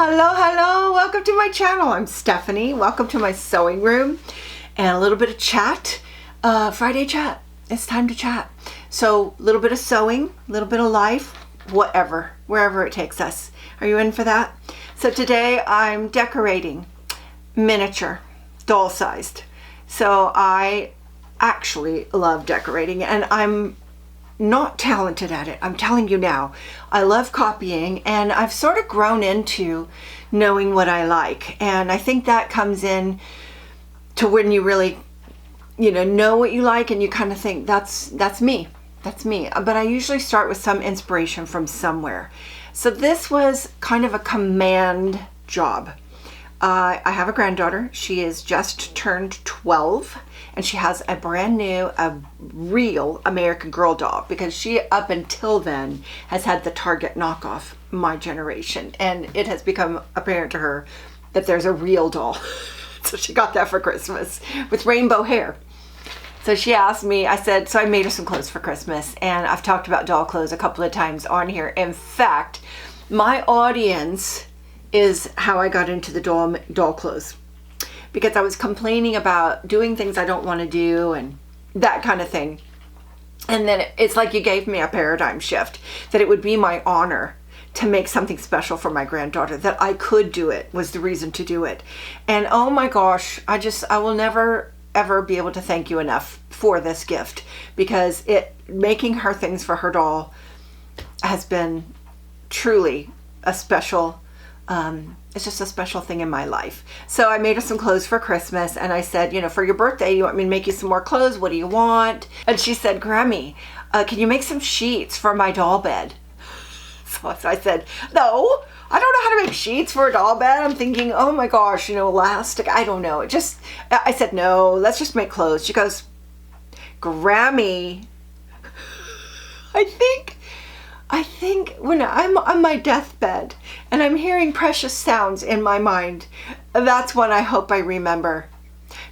Hello, welcome to my channel. I'm Stephanie. Welcome to my sewing room and a little bit of chat. Friday chat. It's time to chat. So a little bit of sewing, a little bit of life, whatever, wherever it takes us. Are you in for that? So today I'm decorating miniature, doll sized. So I actually love decorating and I'm not talented at it. I'm telling you now. I love copying and I've sort of grown into knowing what I like. And I think that comes in to when you really, know what you like and you kind of think that's me. That's me. But I usually start with some inspiration from somewhere. So this was kind of a command job. I have a granddaughter. She is just turned 12 and she has a brand new, a real American Girl doll because she up until then has had the Target knockoff my generation, and it has become apparent to her that there's a real doll. So she got that for Christmas with rainbow hair. So she asked me, I said, so I made her some clothes for Christmas, and I've talked about doll clothes a couple of times on here. In fact, my audience is how I got into the doll clothes, because I was complaining about doing things I don't want to do and that kind of thing. And then it's like you gave me a paradigm shift, that it would be my honor to make something special for my granddaughter, that I could do it was the reason to do it. And oh my gosh, I will never ever be able to thank you enough for this gift, because making her things for her doll has been truly a special it's just a special thing in my life. So I made her some clothes for Christmas and I said, for your birthday, you want me to make you some more clothes? What do you want? And she said, Grammy, can you make some sheets for my doll bed? So I said, no, I don't know how to make sheets for a doll bed. I'm thinking, oh my gosh, elastic. I don't know. I said, no, let's just make clothes. She goes, Grammy, I think when I'm on my deathbed and I'm hearing precious sounds in my mind, that's when I hope I remember.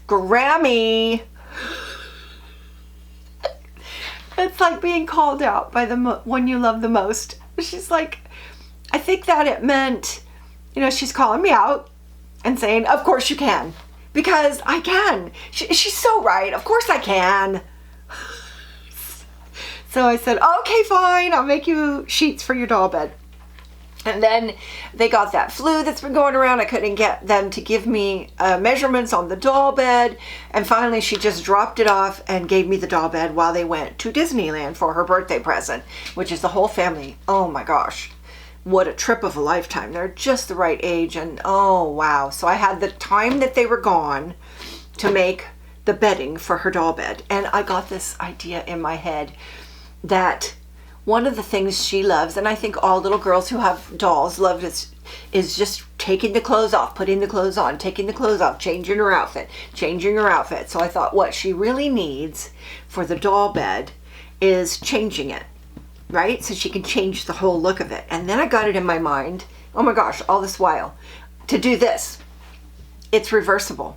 Grammy. It's like being called out by the one you love the most. She's like, I think that it meant, she's calling me out and saying, of course you can, because I can. She's so right. Of course I can. So I said, okay, fine, I'll make you sheets for your doll bed. And then they got that flu that's been going around. I couldn't get them to give me measurements on the doll bed. And finally, she just dropped it off and gave me the doll bed while they went to Disneyland for her birthday present, which is the whole family. Oh my gosh, what a trip of a lifetime. They're just the right age. And oh, wow. So I had the time that they were gone to make the bedding for her doll bed. And I got this idea in my head that one of the things she loves, and I think all little girls who have dolls love this, is just taking the clothes off, putting the clothes on, taking the clothes off, changing her outfit. So I thought what she really needs for the doll bed is changing it, right? So she can change the whole look of it. And then I got it in my mind, oh my gosh, all this while, to do this. It's reversible.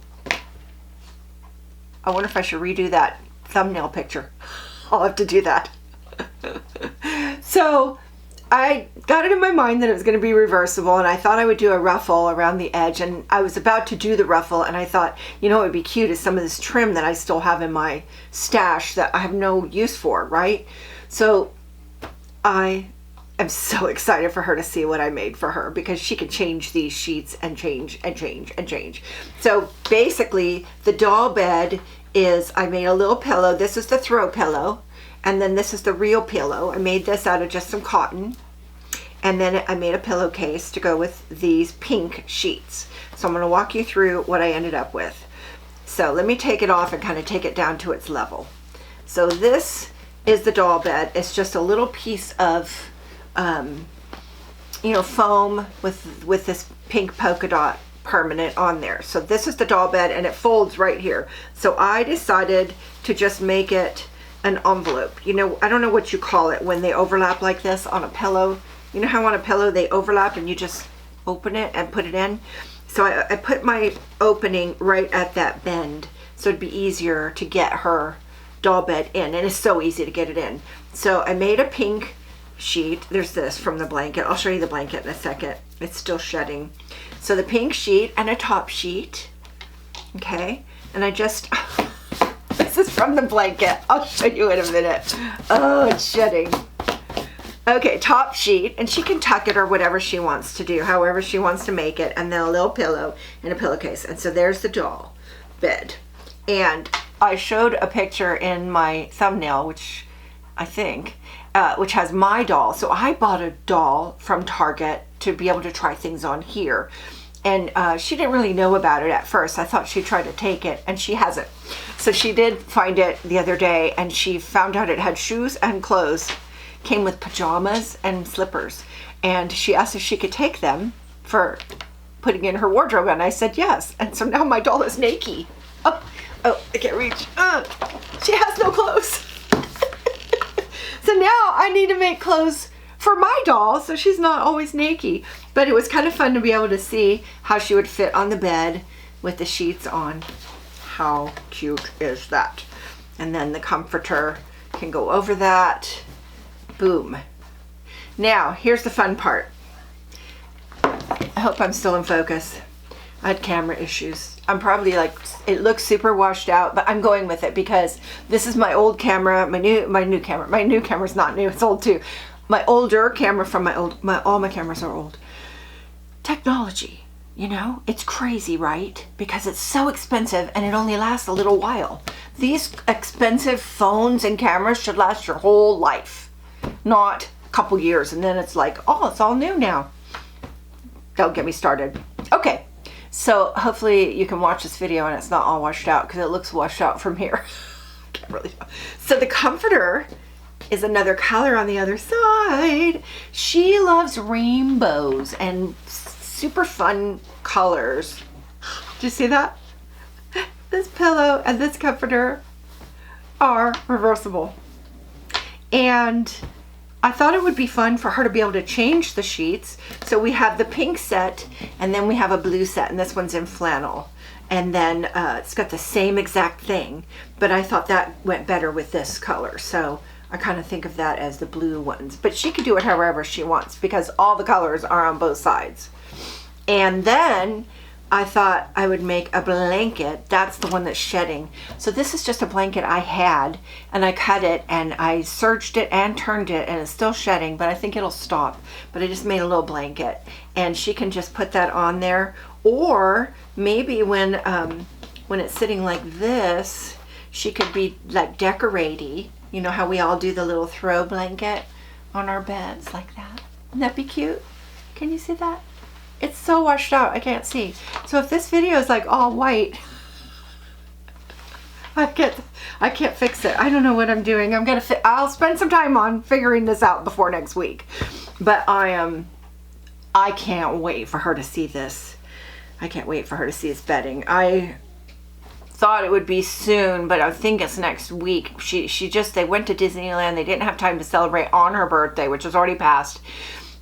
I wonder if I should redo that thumbnail picture. I'll have to do that. So I got it in my mind that it was going to be reversible, and I thought I would do a ruffle around the edge, and I was about to do the ruffle, and I thought, what would be cute is some of this trim that I still have in my stash that I have no use for, right? So I am so excited for her to see what I made for her, because she can change these sheets and change and change and change. So basically the doll bed is, I made a little pillow. This is the throw pillow. And then this is the real pillow. I made this out of just some cotton. And then I made a pillowcase to go with these pink sheets. So I'm going to walk you through what I ended up with. So let me take it off and kind of take it down to its level. So this is the doll bed. It's just a little piece of, foam with this pink polka dot permanent on there. So this is the doll bed and it folds right here. So I decided to just make it an envelope. I don't know what you call it when they overlap like this on a pillow. You know how on a pillow they overlap and you just open it and put it in? So I put my opening right at that bend so it'd be easier to get her doll bed in, and it's so easy to get it in. So I made a pink sheet. There's this from the blanket. I'll show you the blanket in a second. It's still shedding. So the pink sheet and a top sheet. Okay. And I just, this is from the blanket. I'll show you in a minute. Oh, it's shedding. Okay, top sheet, and she can tuck it or whatever she wants to do, however she wants to make it, and then a little pillow and a pillowcase. And so there's the doll bed. And I showed a picture in my thumbnail, which I think, which has my doll. So I bought a doll from Target to be able to try things on here. And she didn't really know about it at first. I thought she'd try to take it, and she hasn't. So she did find it the other day, and she found out it had shoes and clothes. Came with pajamas and slippers, and she asked if she could take them for putting in her wardrobe, and I said yes. And so now my doll is naked. Oh, I can't reach. She has no clothes. So now I need to make clothes for my doll so she's not always naked. But it was kind of fun to be able to see how she would fit on the bed with the sheets on. How cute is that? And then the comforter can go over that. Boom. Now, here's the fun part. I hope I'm still in focus. I had camera issues. I'm probably like, it looks super washed out, but I'm going with it because this is my old camera, my new camera. My new camera's not new, it's old too. My older camera from all my cameras are old. Technology, you know, it's crazy, right? Because it's so expensive and it only lasts a little while. These expensive phones and cameras should last your whole life. Not a couple years, and then it's like, oh, it's all new now. Don't get me started. Okay, so hopefully you can watch this video and it's not all washed out, because it looks washed out from here. Can't really tell. So the comforter is another color on the other side. She loves rainbows and super fun colors. Did you see that? This pillow and this comforter are reversible. And I thought it would be fun for her to be able to change the sheets. So we have the pink set, and then we have a blue set, and this one's in flannel. And then it's got the same exact thing, but I thought that went better with this color. So I kind of think of that as the blue ones. But she can do it however she wants because all the colors are on both sides. And then I thought I would make a blanket. That's the one that's shedding. So this is just a blanket I had, and I cut it and I serged it and turned it, and it's still shedding, but I think it'll stop. But I just made a little blanket, and she can just put that on there. Or maybe when it's sitting like this, she could be like decorating. You know how we all do the little throw blanket on our beds like that? Wouldn't that be cute? Can you see that? It's so washed out, I can't see. So if this video is like all white, I can't fix it. I don't know what I'm doing. I'll spend some time on figuring this out before next week. But I can't wait for her to see this. I can't wait for her to see this bedding. I thought it would be soon, but I think it's next week. They went to Disneyland. They didn't have time to celebrate on her birthday, which was already passed.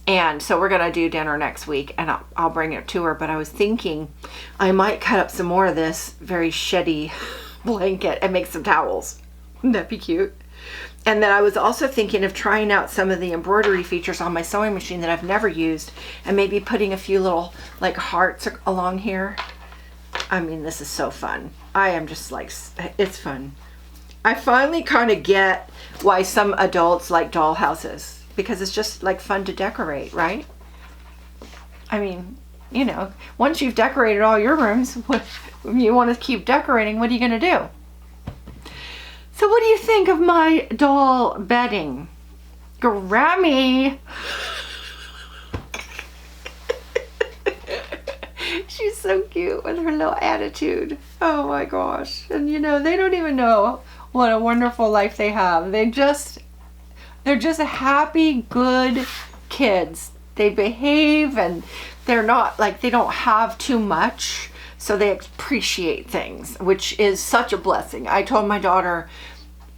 And so we're gonna do dinner next week, and I'll bring it to her. But I was thinking I might cut up some more of this very sheddy blanket and make some towels. Wouldn't that be cute? And then I was also thinking of trying out some of the embroidery features on my sewing machine that I've never used, and maybe putting a few little like hearts along here. I mean, this is so fun. I am just like, it's fun. I finally kind of get why some adults like doll houses. Because it's just like fun to decorate, right? I mean, you know, once you've decorated all your rooms, you want to keep decorating, what are you going to do? So what do you think of my doll bedding? Grammy! She's so cute with her little attitude. Oh my gosh. And you know, they don't even know what a wonderful life they have. They're just happy, good kids. They behave, and they're not like, they don't have too much, so they appreciate things, which is such a blessing. I told my daughter,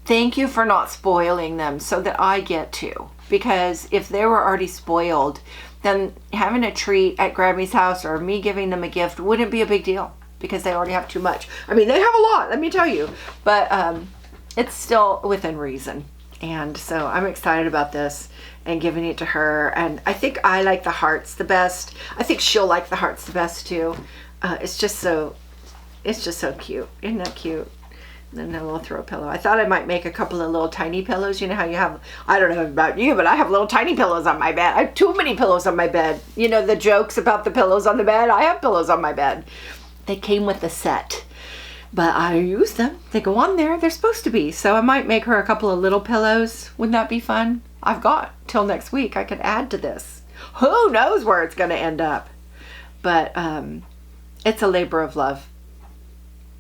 thank you for not spoiling them so that I get to, because if they were already spoiled, then having a treat at Grammy's house or me giving them a gift wouldn't be a big deal, because they already have too much. I mean, they have a lot, let me tell you, but it's still within reason. And so I'm excited about this and giving it to her. And I think I like the hearts the best. I think she'll like the hearts the best too. It's just so cute. Isn't that cute? And then a little throw pillow. I thought I might make a couple of little tiny pillows. You know how you have, I don't know about you, but I have little tiny pillows on my bed. I have too many pillows on my bed. You know the jokes about the pillows on the bed? I have pillows on my bed. They came with the set, but I use them. They go on there. They're supposed to be. So I might make her a couple of little pillows. Wouldn't that be fun? I've got till next week. I could add to this. Who knows where it's going to end up? But it's a labor of love.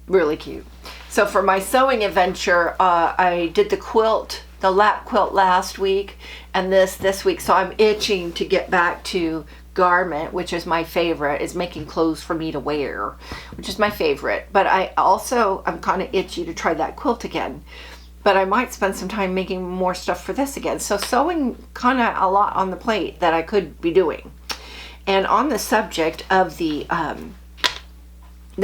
Really cute. So for my sewing adventure, I did the lap quilt last week, and this week. So I'm itching to get back to garment, which is my favorite, is making clothes for me to wear, which is my favorite. But I'm kind of itchy to try that quilt again. But I might spend some time making more stuff for this again. So sewing kind of a lot on the plate that I could be doing. And on the subject of the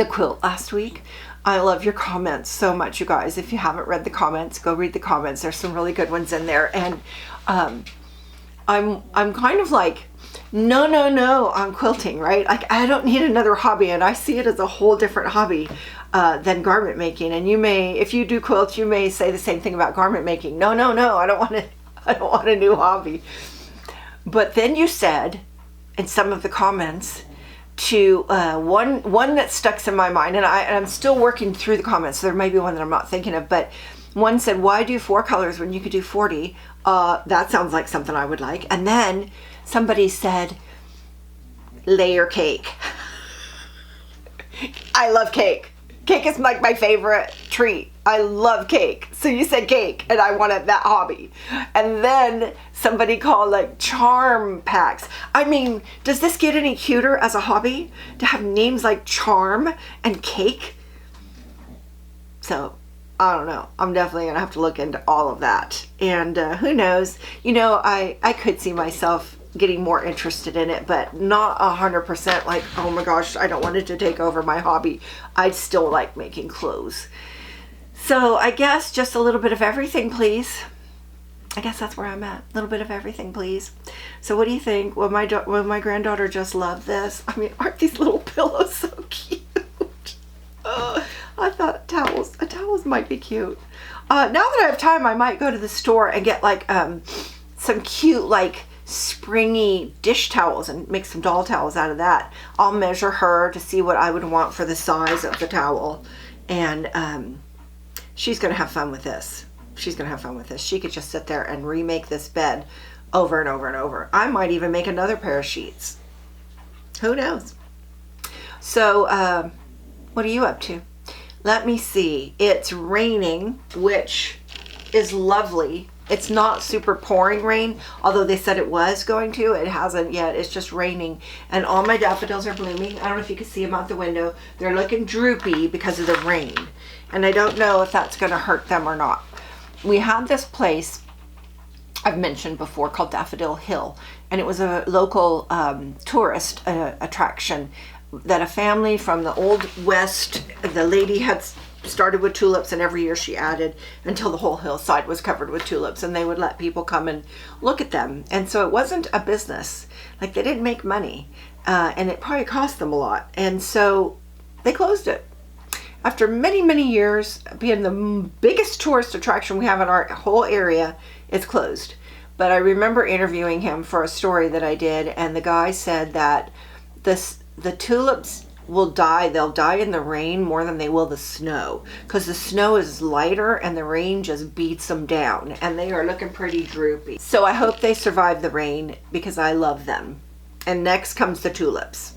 quilt last week, I love your comments so much, you guys. If you haven't read the comments, go read the comments. There's some really good ones in there. And I'm kind of like, no on quilting, right? Like, I don't need another hobby, and I see it as a whole different hobby than garment making. And you may, if you do quilts, you may say the same thing about garment making. No, I don't want a new hobby. But then you said in some of the comments, to one that stuck in my mind, and I'm still working through the comments, so there may be one that I'm not thinking of, but one said, why do 4 colors when you could do 40? That sounds like something I would like. And then somebody said, layer cake. I love cake. Cake is like my favorite treat. I love cake. So you said cake, and I wanted that hobby. And then somebody called like charm packs. I mean, does this get any cuter as a hobby to have names like charm and cake? So I don't know. I'm definitely gonna have to look into all of that. And who knows? You know, I could see myself getting more interested in it, but not 100% like, oh my gosh, I don't want it to take over my hobby. I'd still like making clothes. So I guess just a little bit of everything, please. I guess that's where I'm at. A little bit of everything, please. So what do you think? Will my granddaughter just love this? I mean, aren't these little pillows so cute? I thought towels might be cute. Now that I have time, I might go to the store and get like some cute like springy dish towels and make some doll towels out of that. I'll measure her to see what I would want for the size of the towel, and she's gonna have fun with this. She's gonna have fun with this. She could just sit there and remake this bed over and over and over. I might even make another pair of sheets. Who knows? So what are you up to? Let me see. It's raining, which is lovely. It's not super pouring rain, although they said it was going to. It hasn't yet. It's just raining. And all my daffodils are blooming. I don't know if you can see them out the window. They're looking droopy because of the rain. And I don't know if that's going to hurt them or not. We had this place I've mentioned before called Daffodil Hill. And it was a local tourist attraction that a family from the Old West, the lady had started with tulips, and every year she added until the whole hillside was covered with tulips, and they would let people come and look at them. And so it wasn't a business, like they didn't make money, and it probably cost them a lot, and so they closed it after many years being the biggest tourist attraction we have in our whole area. It's closed. But I remember interviewing him for a story that I did, and the guy said that the tulips will die. They'll die in the rain more than they will the snow, because the snow is lighter and the rain just beats them down, and they are looking pretty droopy. So I hope they survive the rain, because I love them. And next comes the tulips.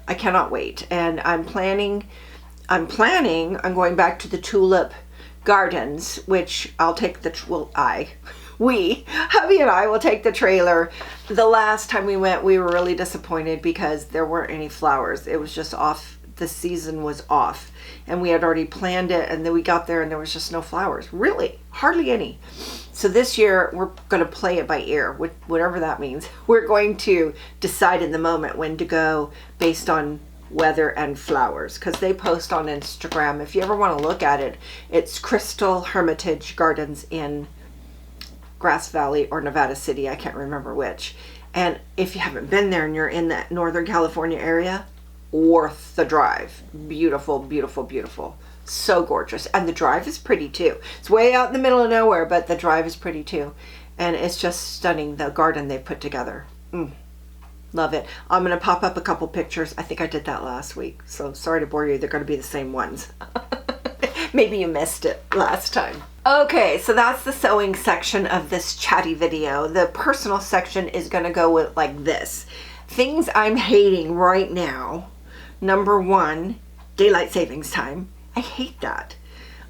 I cannot wait. And I'm planning on going back to the tulip gardens, which I'll take hubby and I will take the trailer. The last time we went, we were really disappointed because there weren't any flowers. It was just off. The season was off, and we had already planned it, and then we got there and there was just no flowers. Really, hardly any. So this year we're going to play it by ear, whatever that means. We're going to decide in the moment when to go based on weather and flowers, because they post on Instagram. If you ever want to look at it, it's Crystal Hermitage Gardens in Grass Valley or Nevada City. I can't remember which. And if you haven't been there and you're in that Northern California area, worth the drive. Beautiful, beautiful, beautiful. So gorgeous. And the drive is pretty too. It's way out in the middle of nowhere, but the drive is pretty too. And it's just stunning, the garden they've put together. Love it. I'm going to pop up a couple pictures. I think I did that last week. So sorry to bore you. They're going to be the same ones. Maybe you missed it last time. Okay, so that's the sewing section of this chatty video. The personal section is going to go with like this. Things I'm hating right now. Number one, daylight savings time. I hate that.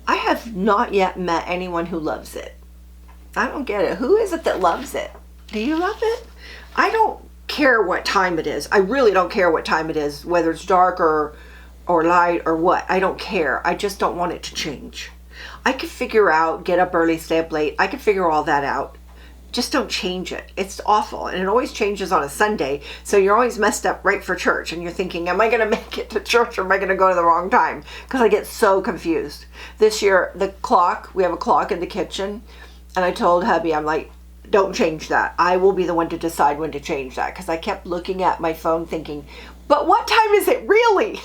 I have not yet met anyone who loves it. I don't get it. Who is it that loves it? Do you love it? I don't care what time it is. I really don't care what time it is, whether it's dark or light or what. I don't care. I just don't want it to change. I could figure out, get up early, stay up late. I could figure all that out. Just don't change it. It's awful. And it always changes on a Sunday. So you're always messed up right for church. And you're thinking, am I going to make it to church or am I going to go to the wrong time? Because I get so confused. This year, the clock, we have a clock in the kitchen. And I told hubby, I'm like, don't change that. I will be the one to decide when to change that. Because I kept looking at my phone thinking, but what time is it really?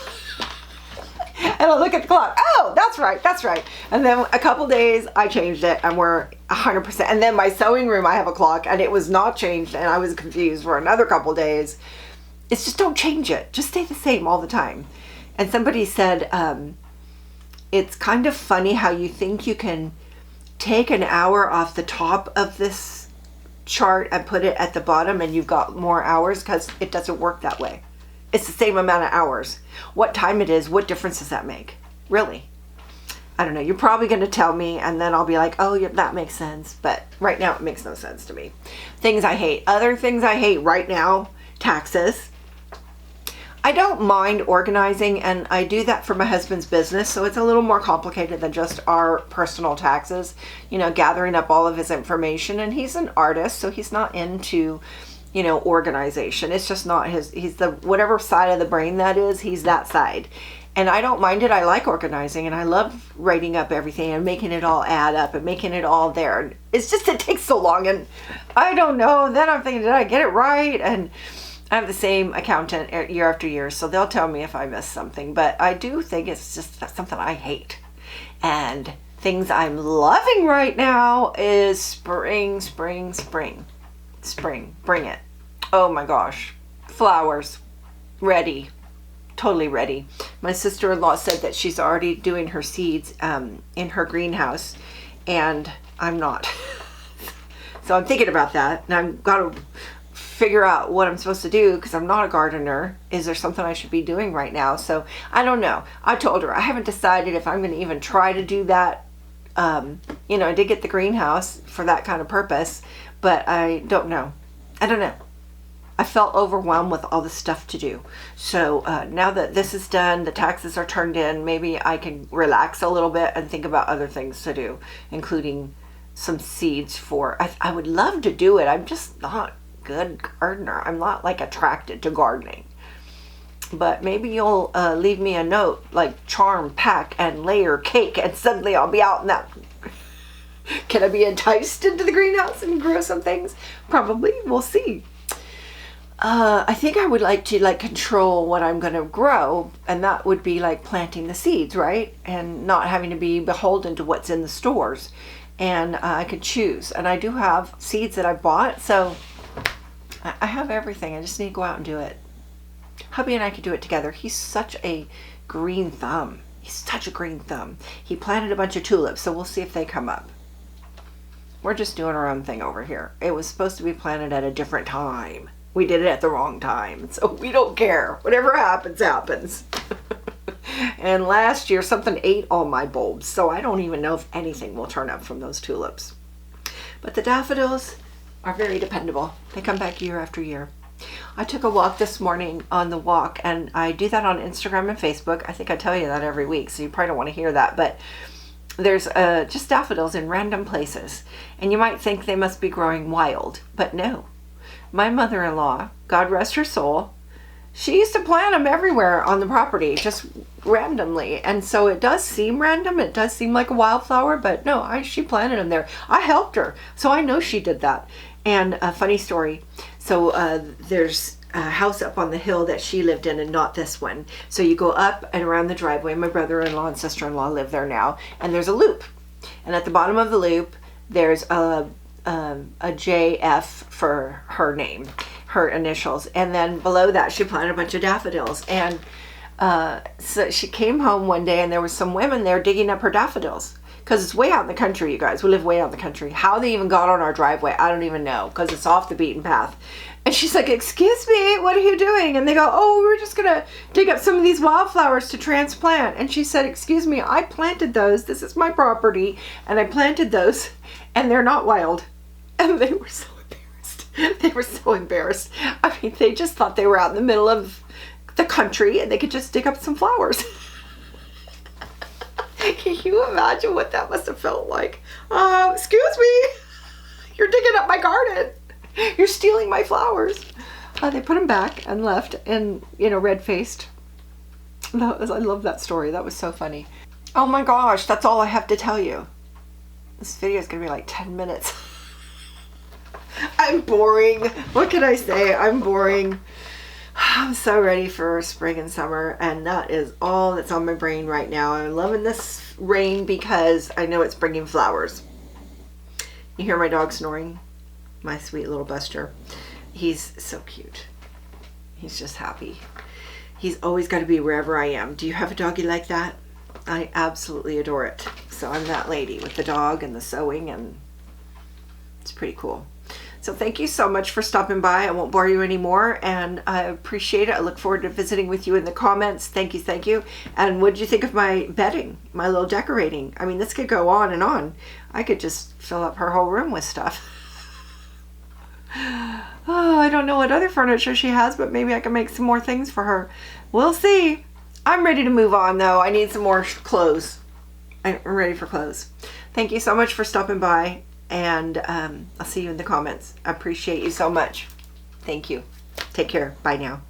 And I'll look at the clock. Oh, that's right. That's right. And then a couple days I changed it and we're 100%. And then my sewing room, I have a clock and it was not changed. And I was confused for another couple days. It's just don't change it. Just stay the same all the time. And somebody said, it's kind of funny how you think you can take an hour off the top of this chart and put it at the bottom and you've got more hours, because it doesn't work that way. It's the same amount of hours. What time it is, what difference does that make? Really? I don't know. You're probably going to tell me and then I'll be like, oh, yeah, that makes sense. But right now it makes no sense to me. Things I hate. Other things I hate right now, taxes. I don't mind organizing, and I do that for my husband's business, so it's a little more complicated than just our personal taxes, you know, gathering up all of his information. And he's an artist, so he's not into, you know, organization. It's just not his, he's the, whatever side of the brain that is, he's that side. And I don't mind it. I like organizing and I love writing up everything and making it all add up and making it all there. It's just, it takes so long and I don't know. Then I'm thinking, did I get it right? And I have the same accountant year after year, so they'll tell me if I miss something. But I do think it's just something I hate. And things I'm loving right now is spring, spring, spring. Spring, bring it. Oh my gosh. Flowers, ready. Totally ready. My sister-in-law said that she's already doing her seeds in her greenhouse, and I'm not. So I'm thinking about that, and I've got to figure out what I'm supposed to do because I'm not a gardener. Is there something I should be doing right now? So I don't know. I told her I haven't decided if I'm going to even try to do that. You know, I did get the greenhouse for that kind of purpose, but I don't know. I don't know. I felt overwhelmed with all the stuff to do. So now that this is done, the taxes are turned in, maybe I can relax a little bit and think about other things to do, including some seeds for, I would love to do it. I'm just not good gardener. I'm not like attracted to gardening. But maybe you'll leave me a note like charm, pack, and layer cake, and suddenly I'll be out in that. Can I be enticed into the greenhouse and grow some things? Probably. We'll see. I think I would like to like control what I'm going to grow, and that would be like planting the seeds, right? And not having to be beholden to what's in the stores. And I could choose. And I do have seeds that I bought, so I have everything. I just need to go out and do it. Hubby and I could do it together. He's such a green thumb. He's such a green thumb. He planted a bunch of tulips, so we'll see if they come up. We're just doing our own thing over here. It was supposed to be planted at a different time. We did it at the wrong time, so we don't care. Whatever happens, happens. And last year, something ate all my bulbs, so I don't even know if anything will turn up from those tulips. But the daffodils are very dependable. They come back year after year. I took a walk this morning on the walk, and I do that on Instagram and Facebook. I think I tell you that every week, so you probably don't want to hear that, but there's just daffodils in random places. And you might think they must be growing wild, but no. My mother-in-law, God rest her soul, she used to plant them everywhere on the property, just randomly. And so it does seem random. It does seem like a wildflower, but no, she planted them there. I helped her, so I know she did that. And a funny story. So there's a house up on the hill that she lived in, and not this one. So you go up and around the driveway. My brother-in-law and sister-in-law live there now, and there's a loop. And at the bottom of the loop, there's a JF for her name, her initials. And then below that, she planted a bunch of daffodils. And so she came home one day, and there was some women there digging up her daffodils. Because it's way out in the country, you guys. We live way out in the country. How they even got on our driveway, I don't even know, because it's off the beaten path. And she's like, excuse me, what are you doing? And they go, oh, we were just going to dig up some of these wildflowers to transplant. And she said, excuse me, I planted those. This is my property. And I planted those, and they're not wild. And they were so embarrassed. They were so embarrassed. I mean, they just thought they were out in the middle of the country and they could just dig up some flowers. Can you imagine what that must have felt like? Excuse me, you're digging up my garden. You're stealing my flowers. They put them back and left, and red-faced. I love that story. That was so funny. Oh my gosh, that's all I have to tell you. This video is gonna be like 10 minutes. I'm boring. What can I say? I'm boring. I'm so ready for spring and summer, and that is all that's on my brain right now. I'm loving this rain because I know it's bringing flowers. You hear my dog snoring? My sweet little Buster. He's so cute. He's just happy. He's always got to be wherever I am. Do you have a doggy like that? I absolutely adore it. So I'm that lady with the dog and the sewing, and it's pretty cool. So thank you so much for stopping by. I won't bore you anymore, and I appreciate it. I look forward to visiting with you in the comments. Thank you, thank you. And what did you think of my bedding, my little decorating? I mean, this could go on and on. I could just fill up her whole room with stuff. Oh, I don't know what other furniture she has, but maybe I can make some more things for her. We'll see. I'm ready to move on, though. I need some more clothes. I'm ready for clothes. Thank you so much for stopping by, and I'll see you in the comments. I appreciate you so much. Thank you. Take care. Bye now.